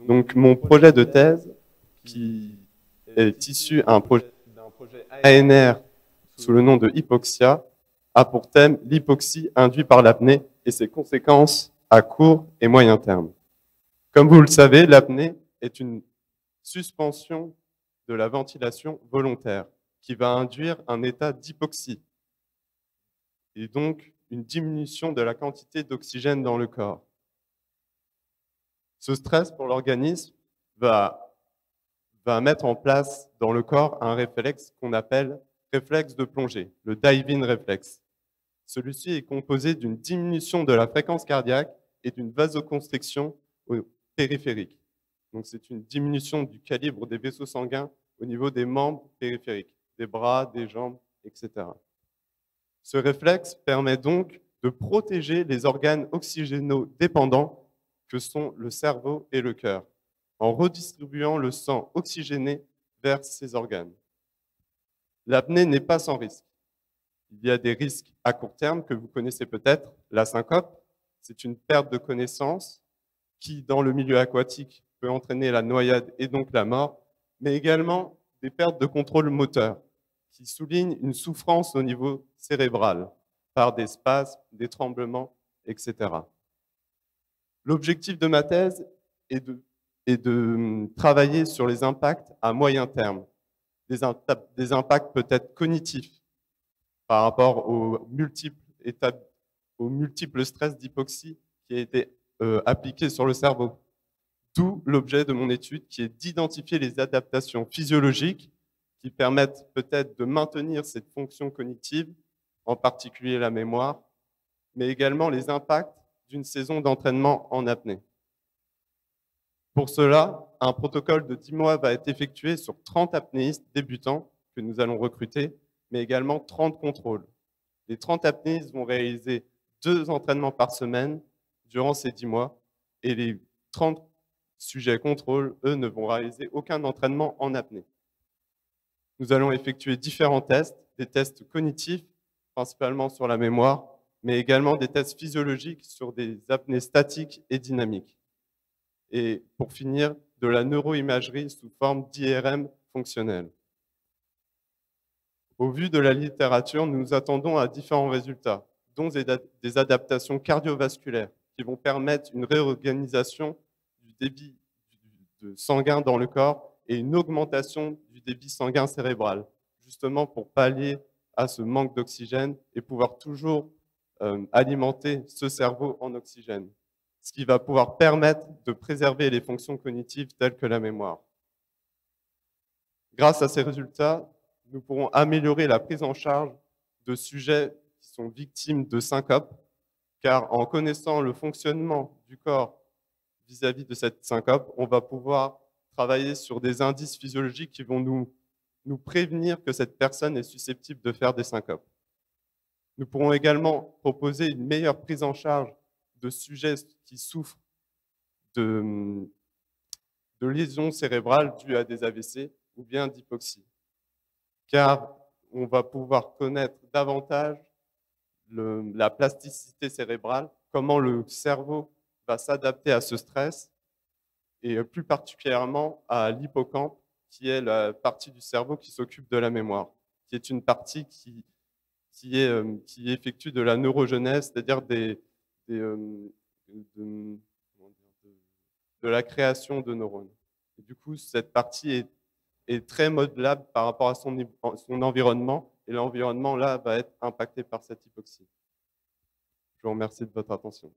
Donc mon projet de thèse, qui est issu d'un projet ANR sous le nom de hypoxia, a pour thème l'hypoxie induite par l'apnée et ses conséquences à court et moyen terme. Comme vous le savez, l'apnée est une suspension de la ventilation volontaire qui va induire un état d'hypoxie et donc une diminution de la quantité d'oxygène dans le corps. Ce stress pour l'organisme va mettre en place dans le corps un réflexe qu'on appelle réflexe de plongée, le dive-in réflexe. Celui-ci est composé d'une diminution de la fréquence cardiaque et d'une vasoconstriction périphérique. Donc c'est une diminution du calibre des vaisseaux sanguins au niveau des membres périphériques, des bras, des jambes, etc. Ce réflexe permet donc de protéger les organes oxygénodépendants que sont le cerveau et le cœur, en redistribuant le sang oxygéné vers ces organes. L'apnée n'est pas sans risque. Il y a des risques à court terme que vous connaissez peut-être. La syncope, c'est une perte de connaissance qui, dans le milieu aquatique, peut entraîner la noyade et donc la mort, mais également des pertes de contrôle moteur qui soulignent une souffrance au niveau cérébral par des spasmes, des tremblements, etc. L'objectif de ma thèse est de travailler sur les impacts à moyen terme, des impacts peut-être cognitifs par rapport aux multiples stress d'hypoxie qui a été appliqué sur le cerveau. D'où l'objet de mon étude qui est d'identifier les adaptations physiologiques qui permettent peut-être de maintenir cette fonction cognitive, en particulier la mémoire, mais également les impacts d'une saison d'entraînement en apnée. Pour cela, un protocole de 10 mois va être effectué sur 30 apnéistes débutants que nous allons recruter, mais également 30 contrôles. Les 30 apnéistes vont réaliser 2 entraînements par semaine durant ces 10 mois et les 30 sujets contrôles, eux, ne vont réaliser aucun entraînement en apnée. Nous allons effectuer différents tests, des tests cognitifs, principalement sur la mémoire, mais également des tests physiologiques sur des apnées statiques et dynamiques. Et pour finir, de la neuroimagerie sous forme d'IRM fonctionnelle. Au vu de la littérature, nous nous attendons à différents résultats, dont des adaptations cardiovasculaires qui vont permettre une réorganisation du débit sanguin dans le corps et une augmentation du débit sanguin cérébral, justement pour pallier à ce manque d'oxygène et pouvoir toujours alimenter ce cerveau en oxygène, ce qui va pouvoir permettre de préserver les fonctions cognitives telles que la mémoire. Grâce à ces résultats, nous pourrons améliorer la prise en charge de sujets qui sont victimes de syncope, car en connaissant le fonctionnement du corps vis-à-vis de cette syncope, on va pouvoir travailler sur des indices physiologiques qui vont nous prévenir que cette personne est susceptible de faire des syncopes. Nous pourrons également proposer une meilleure prise en charge de sujets qui souffrent de lésions cérébrales dues à des AVC ou bien d'hypoxie, car on va pouvoir connaître davantage la plasticité cérébrale, comment le cerveau va s'adapter à ce stress, et plus particulièrement à l'hippocampe, qui est la partie du cerveau qui s'occupe de la mémoire, qui est une partie qui effectue de la neurogenèse, c'est-à-dire de la création de neurones. Et du coup, cette partie est très modelable par rapport à son environnement, et l'environnement là va être impacté par cette hypoxie. Je vous remercie de votre attention.